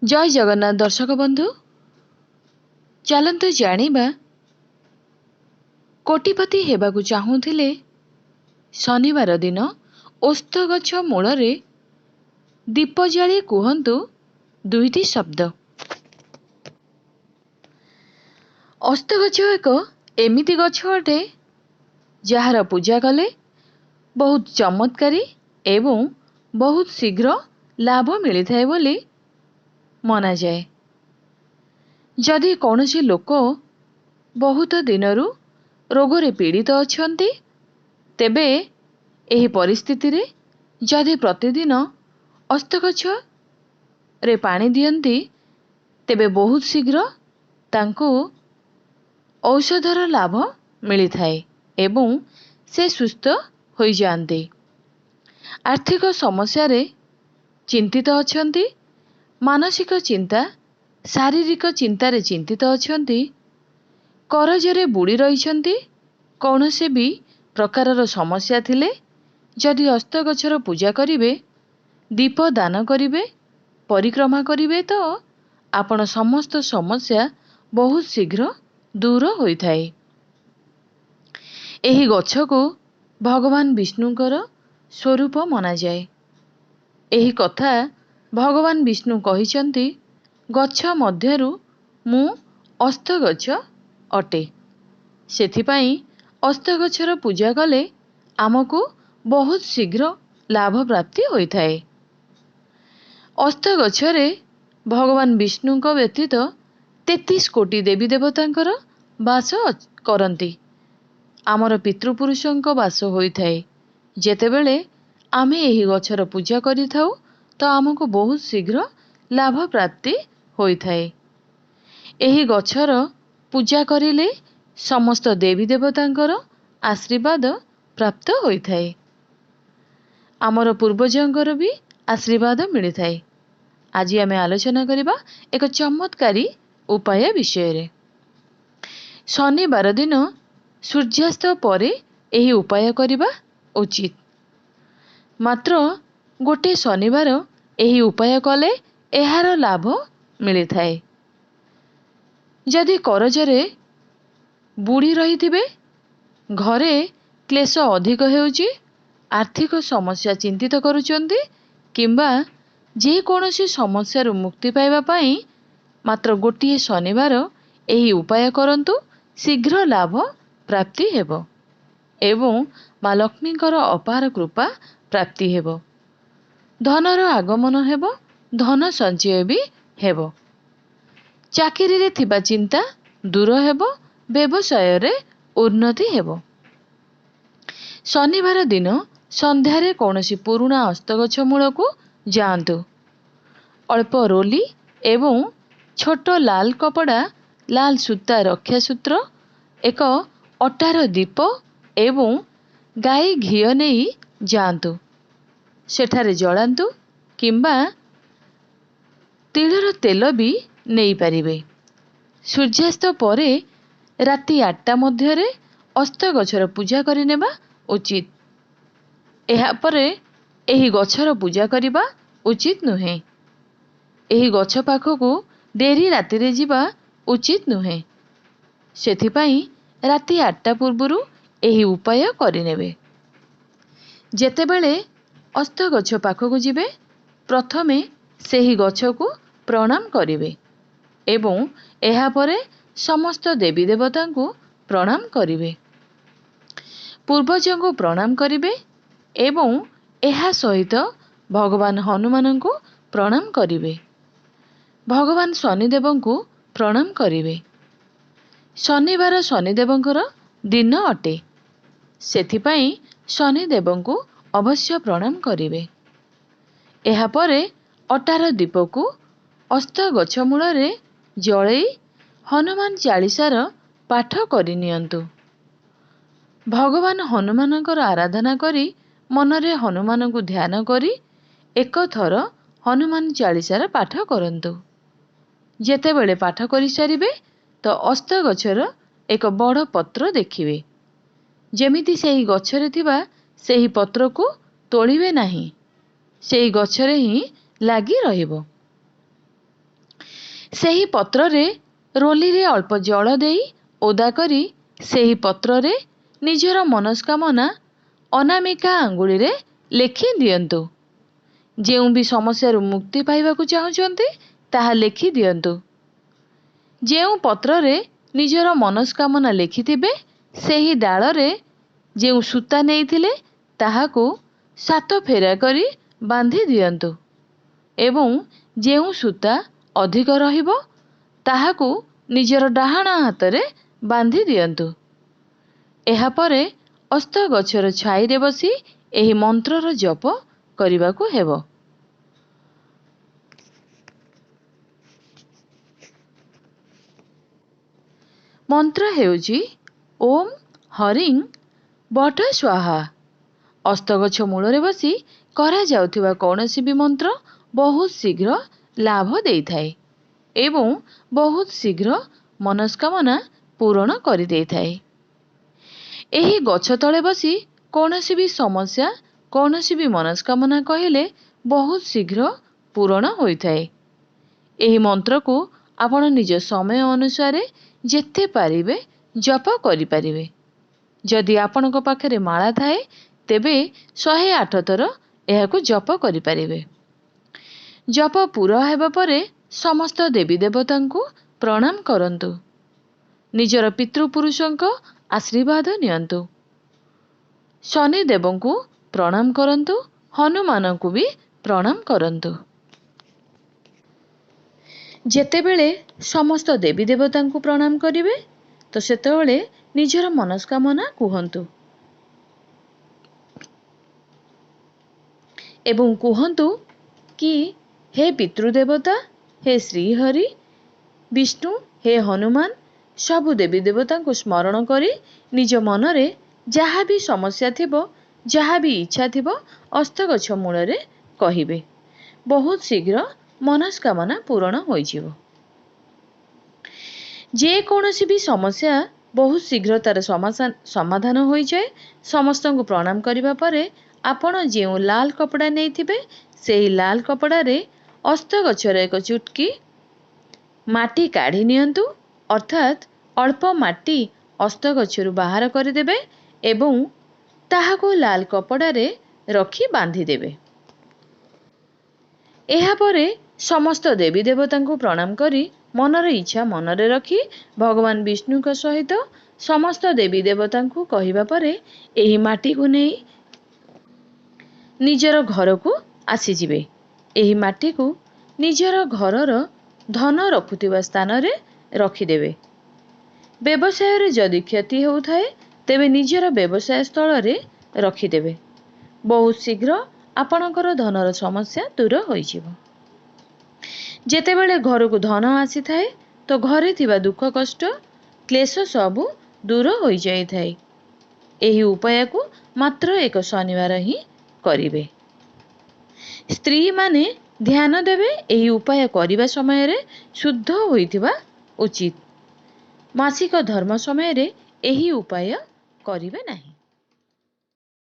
जय जगन्नाथ दर्शक बंधु चलतु जानिबा कोटिपति हेबाकु चाहूथिले शनिवार दिन ओस्त गछ मूलरे दीप जाली कुहतु दुईटी शब्द। ओस्त गछ एक एमिति गछ अटे जार पूजा कले बहुत चमत्कारी एवं बहुत शीघ्र लाभ मिली थाए बोली मना जाए। जदि कौनसी लोक बहुत दिनरू रोगरे पीड़ित अछंती तेबे एही परिस्थिति रे जदि प्रतिदिन अस्तगछ रे पानी दियंती तेबे बहुत शीघ्र तांको औषधर लाभ मिली थाए एवं से सुस्थ होई जांती। आर्थिक समस्या रे चिंतित अछंती, मानसिक चिंता शारीरिक चिंतारे चिंतित अछंती, करजरे बुड़ी रहिछंती, कौनसे भी प्रकारर समस्या थिले जदि अस्तगछर पूजा करिवे, दीप दान करिवे, परिक्रमा करिवे तो आपण समस्त समस्या बहुत शीघ्र दूर होइथाए। एही गछको भगवान विष्णुଙ୍କର स्वरूप मना जाए। एही कथा भगवान विष्णु कहिचंती, गछ मध्यरु मु अस्तगछ अटे। सेथिपाई अस्तगछर पूजा कले आमको बहुत शीघ्र लाभ प्राप्ति होइथाए। अस्तगछरे भगवान विष्णुଙ୍କ व्यतीत 33 कोटी देवी देवतांकर वास करंती। आमर पितृपुरुषଙ୍କ वास होइथाए। जेतेबेले आमे एही गछर पूजा करिथाउ तो आमको बहुत शीघ्र लाभ प्राप्ति होइथाए। एही गछर पूजा करिले समस्त देवी देवतांकर आशीर्वाद प्राप्त होइथाए। आमर पूर्वजंकर भी आशीर्वाद मिलिथाए। आज आमे आलोचना करिबा एक चमत्कारी उपाय विषय रे। शनिवार दिन सूर्यास्त परे एही उपाय करिबा उचित। मात्र गोटे शनिवार एही उपाय कले एहार लाभ मिलिथाए। जदि करजरे बुड़ी रहिथिबे, घरे क्लेश अधिक हेउची, आर्थिक समस्या चिंतित करूचंती किंबा जे कोनोसी समस्या रु मुक्ति पाइबा पाई मात्र गोटिए शनिवार एही उपाय करंतु, शीघ्र लाभ प्राप्ति हेबो एवं मां लक्ष्मीଙ୍କର अपार कृपा प्राप्ति हेबो। धनर आगमन हेबो, धन संचय भी हेबो। चाकिरी रे थिबा चिंता दूर हेबो, व्यवसाय रे उन्नति हेबो। शनिवार दिन संध्यारे कौनसी पुरुणा अस्तगछ मूलकु जांतु। अल्प रोली एवं छोट लाल कपड़ा, लाल सूता रक्षा सूत्र, एक अटार दीप एवं गाई घिଅ नेई जांतु। सेठारे जलांतु किंबा तिलर तेल भी नेई परिबे। सूर्यास्त परे राति 8टा मध्यरे अस्तगछर पूजा करिनेबा उचित। एहा परे एही गछर पूजा करिबा उचित नुहे। एही गछ पाखकु डेरी राति रे जिबा उचित नुहे। सेथिपाई राति 8टा पूर्वरु एही उपाय करिनेबे। जेतेबेले अस्तगछ पाखकु जिबे, प्रथमे सेही गछकु प्रणाम करिवे एवं एहा परे समस्त देवी देवतांकु प्रणाम करिवे। पूर्वजंकु प्रणाम करिवे एवं एहा सहित भगवान हनुमानंकु प्रणाम करिवे। भगवान शनिदेवंकु प्रणाम करिवे। शनिवार शनिदेवंकर दिन अटे। सेथिपाई शनिदेवंकु अवश्य प्रणाम करिवे। एहा परे अटार दीपकु अस्त गछ मूलरे जळेई हनुमान चालीसार पाठ करि नियंतु। भगवान हनुमानंकर आराधना करी मनरे हनुमानंकु ध्यान करी एक थर हनुमान चालीसार पाठ करंतु। जेतेबेले पाठ करि सारिबे तो अस्त गछर एक बड़ पत्र देखिबे। जेमिति सेही गछरे थिबा सेही पत्रकु तोड़िबे नाही, सेही गछरे ही लागी रहिबो। ସେହି ପତ୍ରରେ ରୋଲିରେ ଅଳ୍ପ ଜଳ ଦେଇ ଓଦା କରି ସେହି ପତ୍ରରେ ନିଜର ମନସ୍କାମନା ଅନାମିକା ଆଙ୍ଗୁଳିରେ ଲେଖି ଦିଅନ୍ତୁ। ଯେଉଁ ବି ସମସ୍ୟାରୁ ମୁକ୍ତି ପାଇବାକୁ ଚାହୁଁଛନ୍ତି ତାହା ଲେଖି ଦିଅନ୍ତୁ। ଯେଉଁ ପତ୍ରରେ ନିଜର ମନସ୍କାମନା ଲେଖିଥିବେ ସେହି ଡାଳରେ ଯେଉଁ ସୂତା ନେଇଥିଲେ ତାହାକୁ 7 ଫେରା କରି ବାନ୍ଧି ଦିଅନ୍ତୁ ଏବଂ ଯେଉଁ ସୂତା ଅଧିକ ରହିବ ତାହାକୁ ନିଜର ଡାହାଣ ହାତରେ ବାନ୍ଧି ଦିଅନ୍ତୁ। ଏହାପରେ ଅସ୍ତ ଗଛର ଛାଇରେ ବସି ଏହି ମନ୍ତ୍ରର ଜପ କରିବାକୁ ହେବ। ମନ୍ତ୍ର ହେଉଛି ଓಂ ହରିଂ ବଟ ସ୍ୱାହା। ଅସ୍ତଗଛ ମୂଳରେ ବସି କରାଯାଉଥିବା କୌଣସି ବି ମନ୍ତ୍ର ବହୁତ ଶୀଘ୍ର ଲାଭ ଦେଇଥାଏ ଏବଂ ବହୁତ ଶୀଘ୍ର ମନସ୍କାମନା ପୂରଣ କରିଦେଇଥାଏ। ଏହି ଗଛ ତଳେ ବସି କୌଣସି ବି ସମସ୍ୟା କୌଣସି ବି ମନସ୍କାମନା କହିଲେ ବହୁତ ଶୀଘ୍ର ପୂରଣ ହୋଇଥାଏ। ଏହି ମନ୍ତ୍ରକୁ ଆପଣ ନିଜ ସମୟ ଅନୁସାରେ ଯେତେ ପାରିବେ ଜପ କରିପାରିବେ। ଯଦି ଆପଣଙ୍କ ପାଖରେ ମାଳା ଥାଏ ତେବେ 108 ଥର ଏହାକୁ ଜପ କରିପାରିବେ। ଜପ ପୁରା ହେବା ପରେ ସମସ୍ତ ଦେବୀ ଦେବତାଙ୍କୁ ପ୍ରଣାମ କରନ୍ତୁ। ନିଜର ପିତୃପୁରୁଷଙ୍କ ଆଶୀର୍ବାଦ ନିଅନ୍ତୁ। ଶନି ଦେବଙ୍କୁ ପ୍ରଣାମ କରନ୍ତୁ। ହନୁମାନଙ୍କୁ ବି ପ୍ରଣାମ କରନ୍ତୁ। ଯେତେବେଳେ ସମସ୍ତ ଦେବୀ ଦେବତାଙ୍କୁ ପ୍ରଣାମ କରିବେ ତ ସେତେବେଳେ ନିଜର ମନସ୍କାମନା କୁହନ୍ତୁ ଏବଂ କୁହନ୍ତୁ କି ହେ ପିତୃଦେବତା, ହେ ଶ୍ରୀହରି, ବିଷ୍ଣୁ, ହେ ହନୁମାନ, ସବୁ ଦେବୀ ଦେବତାଙ୍କୁ ସ୍ମରଣ କରି ନିଜ ମନରେ ଯାହା ବି ସମସ୍ୟା ଥିବ ଯାହା ବି ଇଚ୍ଛା ଥିବ ଅସ୍ତଗଛ ମୂଳରେ କହିବେ। ବହୁତ ଶୀଘ୍ର ମନସ୍କାମନା ପୂରଣ ହୋଇଯିବ। ଯେକୌଣସି ବି ସମସ୍ୟା ବହୁତ ଶୀଘ୍ର ତାର ସମାଧାନ ହୋଇଯାଏ। ସମସ୍ତଙ୍କୁ ପ୍ରଣାମ କରିବା ପରେ ଆପଣ ଯେଉଁ ଲାଲ କପଡ଼ା ନେଇଥିବେ ସେହି ଲାଲ କପଡ଼ାରେ ଅସ୍ତଗଛର ଏକ ଚୁଟକି ମାଟି କାଢ଼ି ନିଅନ୍ତୁ, ଅର୍ଥାତ୍ ଅଳ୍ପ ମାଟି ଅସ୍ତଗଛରୁ ବାହାର କରିଦେବେ ଏବଂ ତାହାକୁ ଲାଲ କପଡ଼ାରେ ରଖି ବାନ୍ଧିଦେବେ। ଏହାପରେ ସମସ୍ତ ଦେବୀ ଦେବତାଙ୍କୁ ପ୍ରଣାମ କରି ମନର ଇଚ୍ଛା ମନରେ ରଖି ଭଗବାନ ବିଷ୍ଣୁଙ୍କ ସହିତ ସମସ୍ତ ଦେବୀ ଦେବତାଙ୍କୁ କହିବା ପରେ ଏହି ମାଟିକୁ ନେଇ ନିଜର ଘରକୁ ଆସିଯିବେ। ଏହି ମାଟିକୁ ନିଜର ଘରର ଧନ ରଖୁଥିବା ସ୍ଥାନରେ ରଖିଦେବେ। ବ୍ୟବସାୟରେ ଯଦି କ୍ଷତି ହେଉଥାଏ ତେବେ ନିଜର ବ୍ୟବସାୟ ସ୍ଥଳରେ ରଖିଦେବେ। ବହୁତ ଶୀଘ୍ର ଆପଣଙ୍କର ଧନର ସମସ୍ୟା ଦୂର ହୋଇଯିବ। ଯେତେବେଳେ ଘରକୁ ଧନ ଆସିଥାଏ ତ ଘରେ ଥିବା ଦୁଃଖ କଷ୍ଟ କ୍ଲେଶ ସବୁ ଦୂର ହୋଇଯାଇଥାଏ। ଏହି ଉପାୟକୁ ମାତ୍ର ଏକ ଶନିବାର ହିଁ କରିବେ। ସ୍ତ୍ରୀମାନେ ଧ୍ୟାନ ଦେବେ ଏହି ଉପାୟ କରିବା ସମୟରେ ଶୁଦ୍ଧ ହୋଇଥିବା ଉଚିତ। ମାସିକ ଧର୍ମ ସମୟରେ ଏହି ଉପାୟ କରିବେ ନାହିଁ।